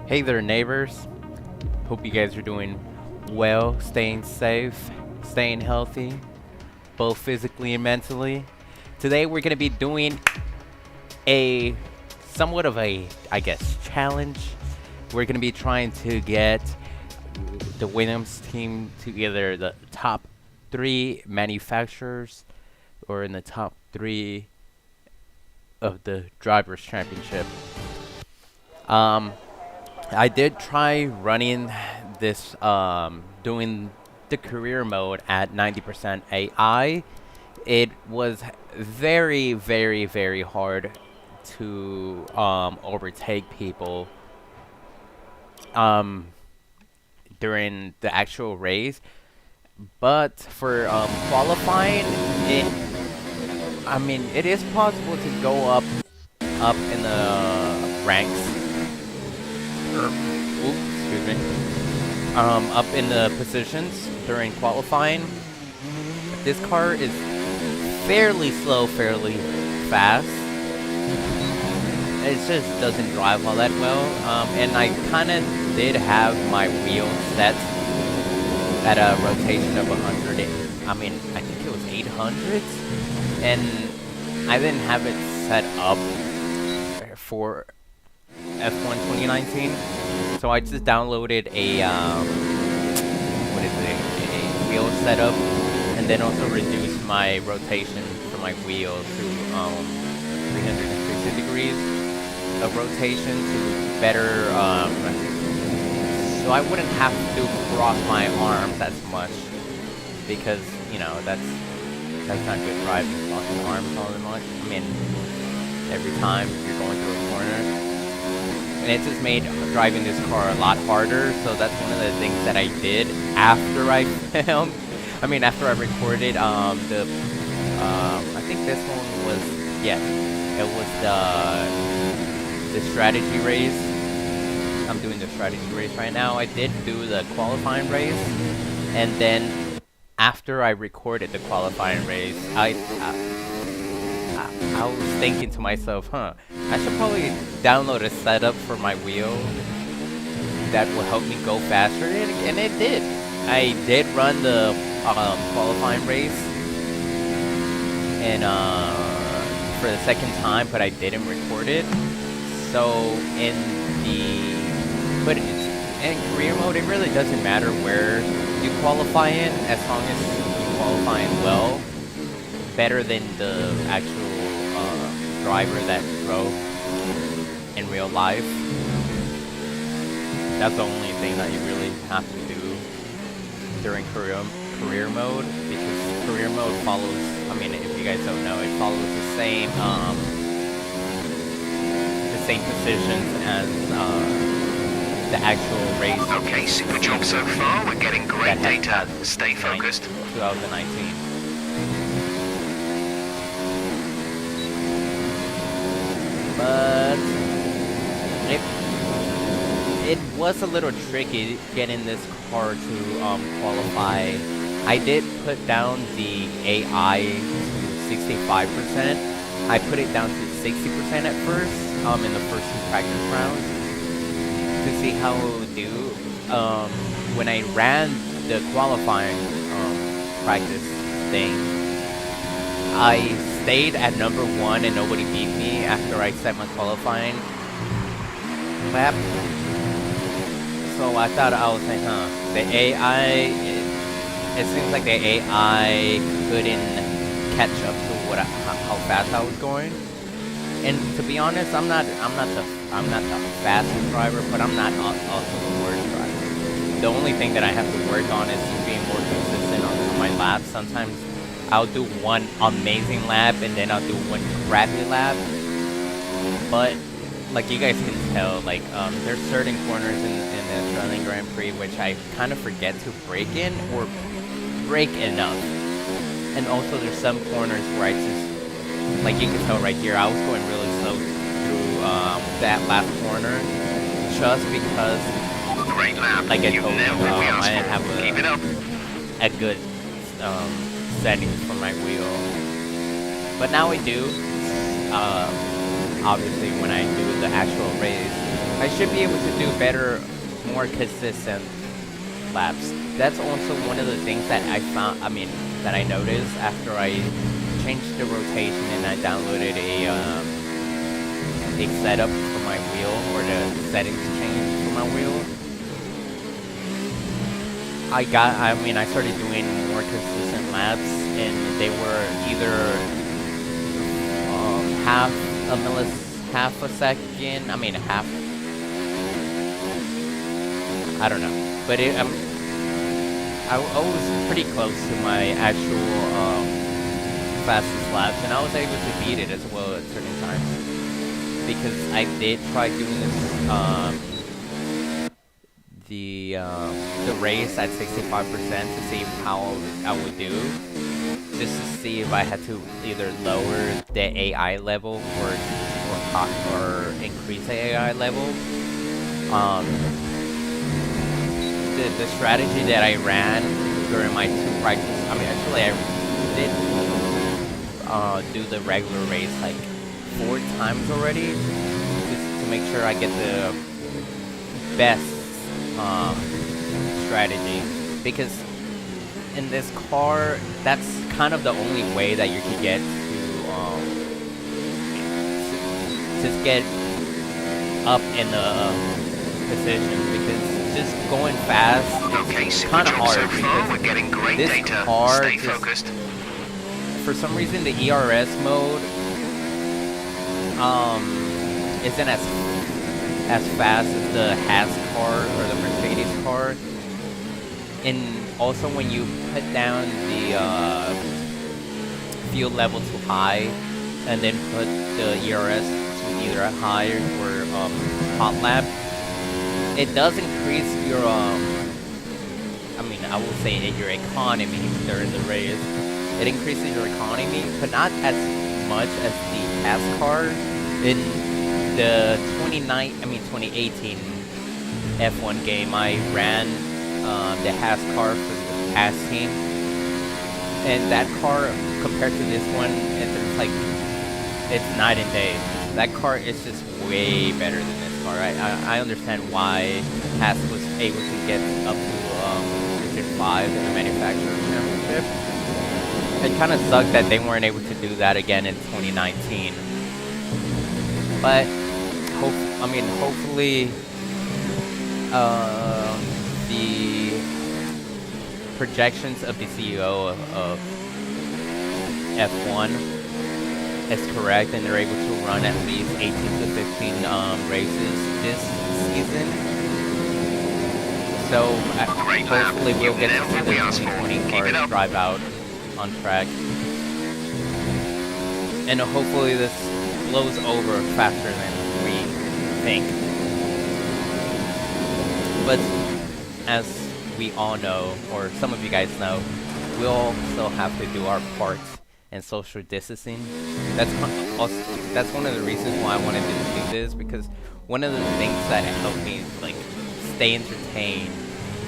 Hey there, neighbors. Hope you guys are doing well, staying safe, staying healthy, both physically and mentally. Today, we're going to be doing a somewhat of a, I guess, challenge. We're going to be trying to get the Williams team to either the top three manufacturers or in the top three of the Drivers' Championship. Um, I did try running this, doing the career mode at 90% AI. It was very, very, very hard to overtake people um, during the actual race. But for qualifying, it is possible to go up in the ranks. Excuse me. Up in the positions during qualifying. This car is fairly slow, fairly fast. It just doesn't drive all that well. And I kind of did have my wheel set at a rotation of 100. I think it was 800, and I didn't have it set up for F1 2019. So I just downloaded a a wheel setup, and then also reduced my rotation for my wheel to 360 degrees of rotation to better so I wouldn't have to cross my arms as much, because that's not good driving, crossing your arms all that much. Every time you're going through a corner. And it just made driving this car a lot harder, so that's one of the things that I did after I filmed. After I recorded I think this one was, yeah, it was the strategy race. I'm doing the strategy race right now. I did do the qualifying race, and then after I recorded the qualifying race, I was thinking to myself, I should probably download a setup for my wheel that will help me go faster, and it did. I did run the qualifying race, and for the second time, but I didn't record it. So in career mode, it really doesn't matter where you qualify in, as long as you qualify in well, better than the actual driver that drove in real life. That's the only thing that you really have to do during career mode, because career mode follows, if you guys don't know, it follows the same positions as the actual race. Okay, super job so far. We're getting great data. Stay focused. 2019. But it was a little tricky getting this car to qualify. I did put down the AI to 65%. I put it down to 60% at first, in the first two practice rounds, to see how it would do. When I ran the qualifying practice thing, I stayed at number 1 and nobody beat me after I set my qualifying lap. So I thought, I was like, the AI, it seems like the AI couldn't catch up to how fast I was going. And to be honest, I'm not the fastest driver, but I'm not also the worst driver. The only thing that I have to work on is being more consistent on my laps. Sometimes I'll do one amazing lap, and then I'll do one crappy lap. But like you guys can tell, there's certain corners in the Australian Grand Prix which I kind of forget to brake in or brake enough. And also there's some corners where I just, like you can tell right here, I was going really slow through that last corner, just because, great lap. like I told you, I didn't have Keep it up. a good settings for my wheel. But now I do. Obviously, when I do the actual race, I should be able to do better, more consistent laps. That's also one of the things that I found, that I noticed after I changed the rotation and I downloaded a setup for my wheel, or the settings change for my wheel. I started doing more consistent laps, and they were either half a second. I don't know, but I was pretty close to my actual fastest laps, and I was able to beat it as well at certain times, because I did try doing this the race at 65% to see how I would do, just to see if I had to either lower the AI level or increase the AI level. The strategy that I ran during my 2 practice, actually I did do the regular race like 4 times already, just to make sure I get the best strategy, because in this car, that's kind of the only way that you can get to get up in the position, because just going fast Okay, is super kind of job hard, so far. because We're getting great this data. car Stay just, focused. for some reason, the ERS mode isn't as fast as the Haas car or the Mercedes car. And also, when you put down the fuel level to high, and then put the ERS to either high or hot lap, it does increase your I will say your economy during the race. It increases your economy, but not as much as the Haas car. In the 2018 F1 game, I ran the Haas car for the Haas team, and that car compared to this one, it's night and day. That car is just way better than this car. I understand why Haas was able to get up to Division 5 in the manufacturer championship. It kind of sucked that they weren't able to do that again in 2019. But hopefully the projections of the CEO of F1 is correct, and they're able to run at least 18 to 15 races this season. So hopefully we'll get to see the 2020 cars drive out on track, and hopefully this blows over faster than we think. But as we all know, or some of you guys know, we all still have to do our parts in social distancing. That's one of the reasons why I wanted to do this, because one of the things that helped me stay entertained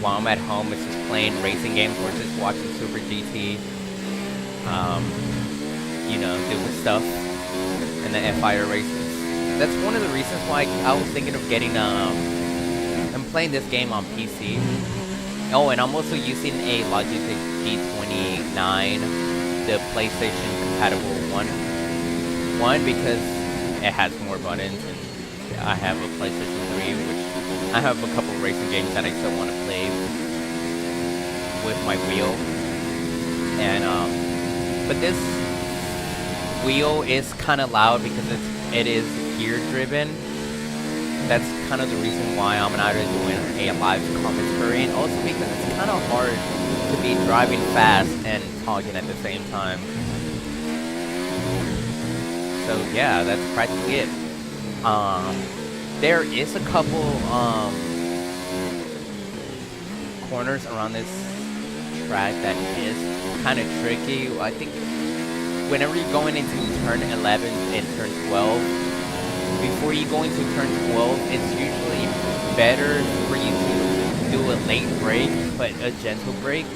while I'm at home is just playing racing games or just watching Super GT. Doing stuff in the F-Fire races. That's one of the reasons why I was thinking of getting I'm playing this game on PC. Oh, and I'm also using a Logitech G29, the PlayStation compatible one, because it has more buttons, and I have a PlayStation 3, which I have a couple racing games that I still want to play with my wheel. And but this wheel is kind of loud because it is gear driven. That's kind of the reason why I'm not doing a live commentary, and also because it's kind of hard to be driving fast and talking at the same time. So yeah, that's practically it. There is a couple corners around this track that is kind of tricky. I think whenever you're going into turn 11 and turn 12, before you go into turn 12, it's usually better for you to do a late brake, but a gentle brake,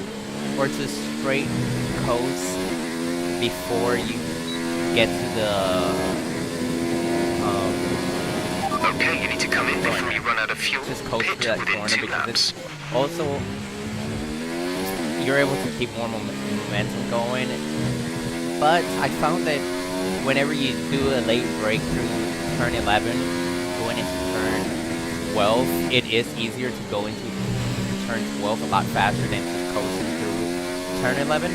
or to straight coast before you get to the Okay, you need to come in before you run out of fuel. Just coast Pit through that within corner 2 because laps. it's also you're able to keep more momentum going. But I found that whenever you do a late break through turn 11, going into turn 12, it is easier to go into turn 12 a lot faster than just coasting through turn 11.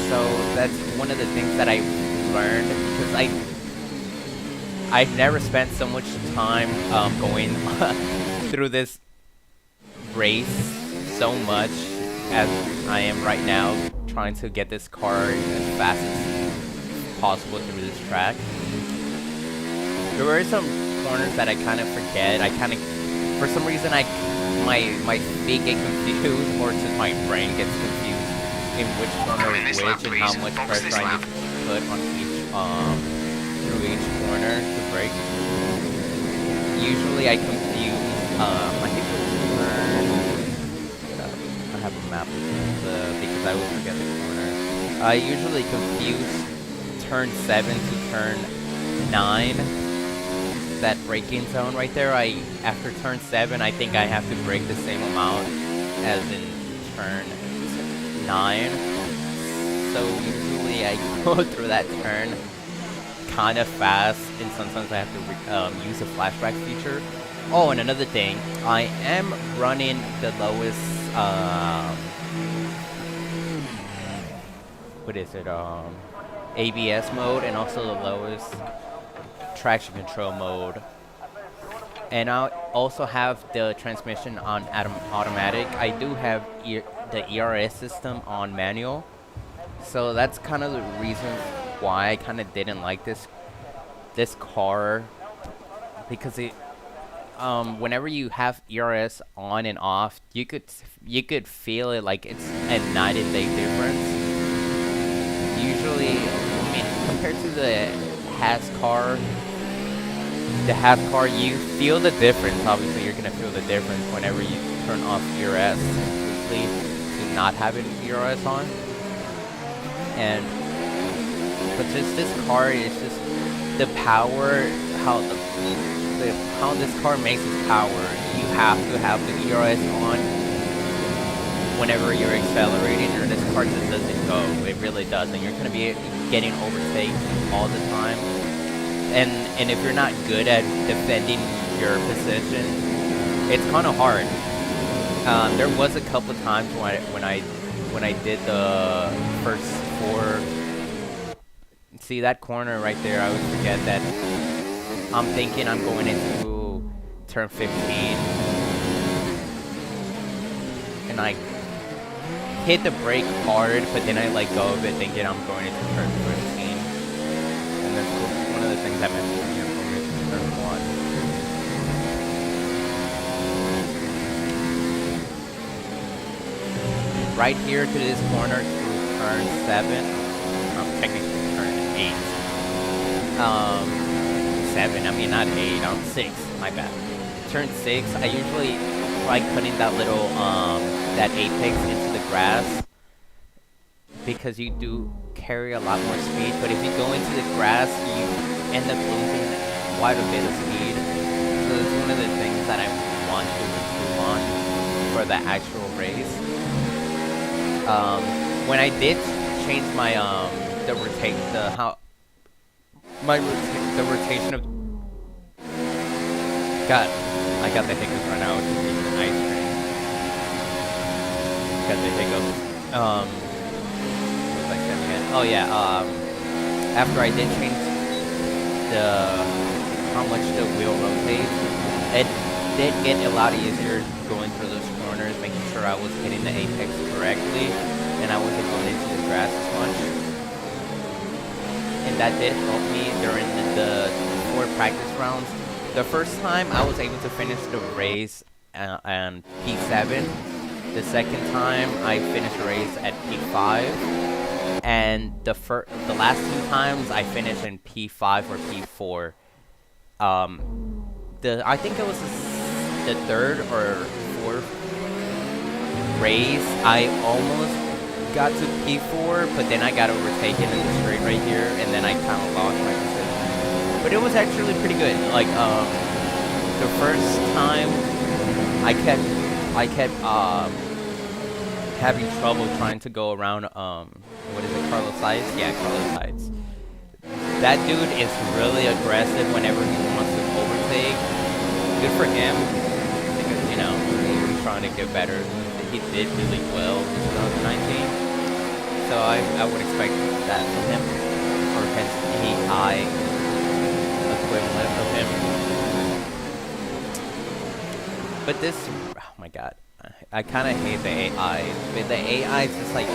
So that's one of the things that I learned because I've never spent so much time going through this race so much as I am right now, trying to get this car as fast as possible through this track. There were some corners that I kind of forget. For some reason, my feet get confused, or just my brain gets confused in which corner is which and how much pressure I need to put on each through each corner to brake. Usually I confuse. I think it was turn. I have a map because I always forget the corner. I usually confuse turn 7 to turn 9. That braking zone right there. After turn 7, I think I have to brake the same amount as in turn 9. So usually I go through that turn kind of fast, and sometimes I have to use the flashback feature. Oh, and another thing, I am running the lowest, what is it, ABS mode, and also the lowest traction control mode. And I also have the transmission on automatic. I do have the ERS system on manual. So that's kind of the reason why I kind of didn't like this car, because it whenever you have ERS on and off, you could feel it like it's a night and day difference. Usually, I mean, compared to the Haas car, you feel the difference. Obviously, you're gonna feel the difference whenever you turn off ERS completely to not having ERS on. But just this car is just the power, how this car makes its power. You have to have the ERS on whenever you're accelerating, or this car just doesn't go. It really doesn't. You're gonna be getting overtaken all the time, and if you're not good at defending your position, it's kind of hard. There was a couple times when I did the first 4. See that corner right there? I always forget that. I'm thinking I'm going into turn 15, and I hit the brake hard, but then I let go of it, thinking I'm going into turn 15. And that's one of the things I mentioned when I'm going into turn 1. Right here to this corner through turn 7. Technically turn 8. 7, I mean not 8, 6, my bad. Turn 6, I usually try cutting that little, that apex into the grass, because you do carry a lot more speed, but if you go into the grass, you end up losing quite a bit of speed. So it's one of the things that I want to improve on for the actual race. When I did change my, the rotation of I got the hiccups right now. It's an ice cream. Got the hiccups. What was I saying again? Oh yeah. After I did change how much the wheel rotates, it did get a lot easier going through those corners, making sure I was hitting the apex correctly, and I wasn't going into the grass as much. And that did help me during the 4 practice rounds. The first time I was able to finish the race on P7. The second time I finished the race at P5. And the last 2 times I finished in P5 or P4. I think it was the 3rd or 4th race, I almost got to P4, but then I got overtaken in the straight right here, and then I kind of lost my position. But it was actually pretty good. Like the first time I kept having trouble trying to go around what is it, Carlos Heights? Yeah, Carlos Heights. That dude is really aggressive whenever he wants to overtake. Good for him because you know he's trying to get better. He did really well in 2019, so I would expect that from him, or his AI equivalent of him. But this, oh my god, I kind of hate the AI. But the AI is just like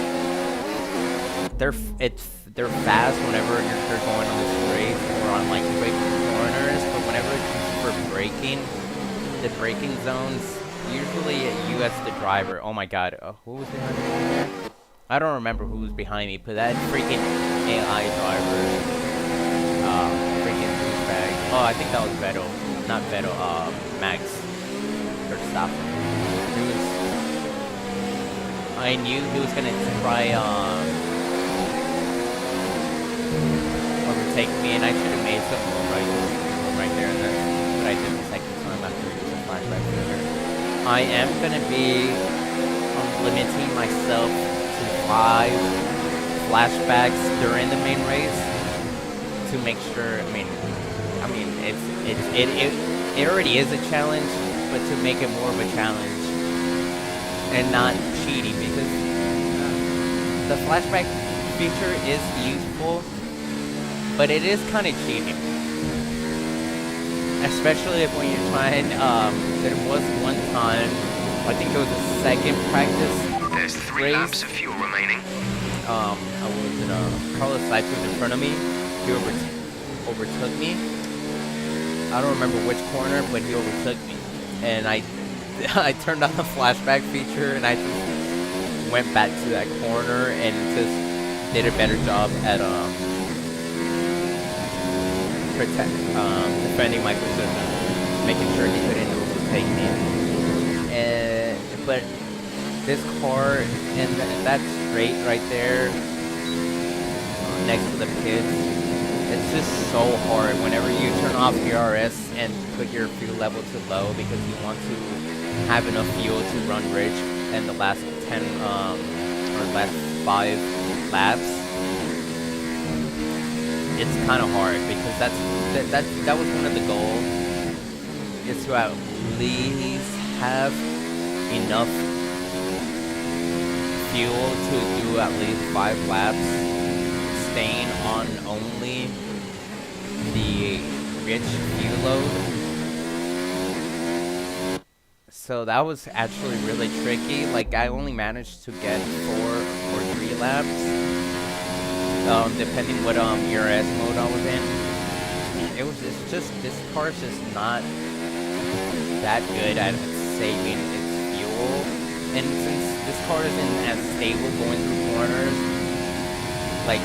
they're fast whenever they're going on the straight or on like quick corners, but whenever it comes for braking, the braking zones, usually you as the driver. Oh my god, who was behind me here? I don't remember who was behind me, but that freaking AI driver, freaking douchebag. Oh, I think that was Vettel, not Vettel, Max Verstappen. I knew he was gonna try overtake me, and I should have made some right there and then, but I did the second time after using flashback filter. I am gonna be limiting myself to 5 flashbacks during the main race to make sure. I mean, it already is a challenge, but to make it more of a challenge and not cheating, because the flashback feature is useful, but it is kind of cheating, especially if when you're trying. There was one time, I think it was the second practice. There's 3 laps of fuel remaining. I was in Carlos Sainz was in front of me. He overtook me. I don't remember which corner, but he overtook me, and I turned on the flashback feature, and I just went back to that corner and just did a better job at defending my position, making sure he couldn't overtake me. But this car and that straight right there next to the pits, it's just so hard whenever you turn off DRS and put your fuel level to low because you want to have enough fuel to run rich in the last 10 or last 5 laps. It's kind of hard because that was one of the goals, is to at least have enough fuel to do at least 5 laps, staying on only the rich fuel load. So that was actually really tricky. Like, I only managed to get 4 or 3 laps. Depending what ERS mode I was in. It's just, this car is just not that good at saving its fuel. And since this car isn't as stable going through corners, like,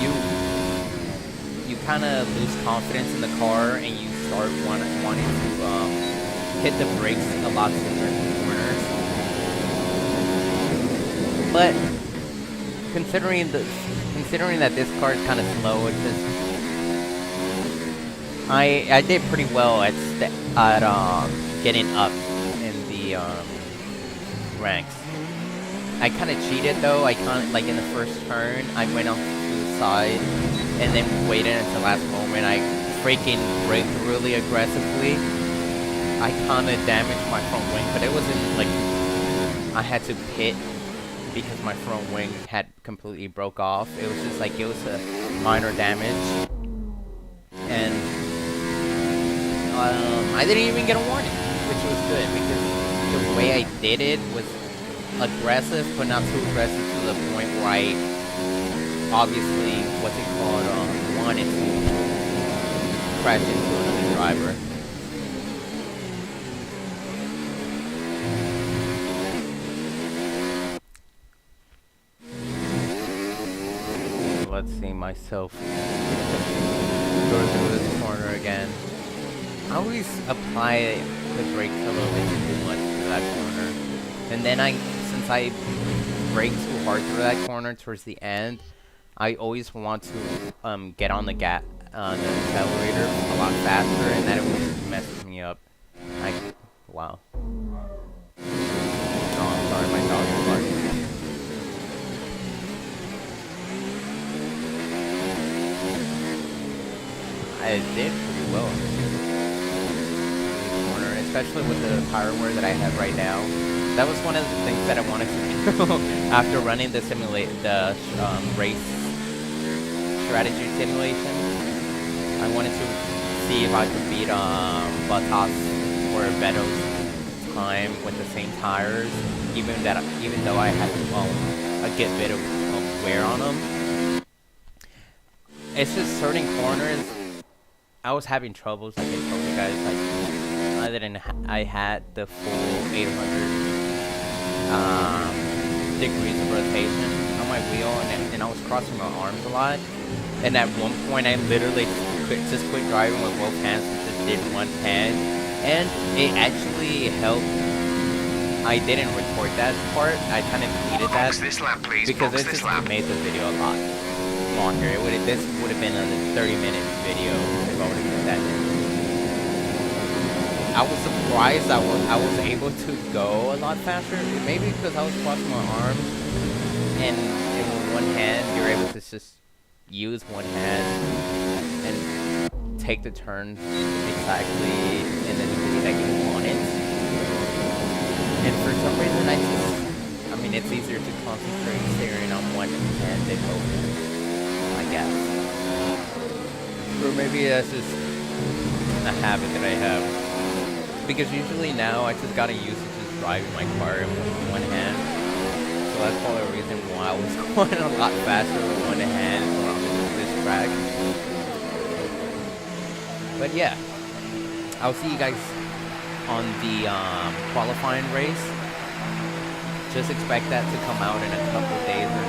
you kind of lose confidence in the car and you start wanting to hit the brakes a lot sooner in corners. But considering that this car is kind of slow, it's just I did pretty well at getting up in the ranks. I kind of cheated though. I like in the first turn, I went off to the side and then waited until the last moment. I freaking braked really aggressively. I kind of damaged my front wing, but it wasn't like I had to pit because my front wing had completely broke off. It was just like, it was a minor damage, and I didn't even get a warning, which was good because the way I did it was aggressive, but not too aggressive to the point where I obviously, wanted to crash into another driver. Let's see myself go through this corner again. I always apply the brakes a little bit too much to that corner, and then since I brake too hard through that corner towards the end, I always want to get on the the accelerator a lot faster, and that was messing me up. Wow. Oh, I'm sorry, my dog is barking. I did pretty well in this corner, especially with the power wear that I have right now. That was one of the things that I wanted to do after running the race strategy simulation. I wanted to see if I could beat Bottas or Vettel's time with the same tires, even though I had a good bit of wear on them. It's just certain corners I was having troubles, like I told you guys. Like I had the full 800 degrees of rotation on my wheel, and I was crossing my arms a lot. And at one point, I literally just quit driving with both hands and just did one hand, and it actually helped. I didn't record that part. I kind of deleted that This lap, please. because Box it this just lap. made the video a lot longer. This would have been a 30-minute video if I would have put that in. I was surprised I was able to go a lot faster. Maybe because I was crossing my arms, and in one hand you're able to just use one hand and take the turn exactly in the degree that you want it. And for some reason I mean it's easier to concentrate steering on one hand than both, I guess. Or maybe that's just a habit that I have. Because usually now I just gotta use it just driving my car with one hand. So that's probably the reason why I was going a lot faster with one hand on this track. But yeah, I'll see you guys on the qualifying race. Just expect that to come out in a couple days or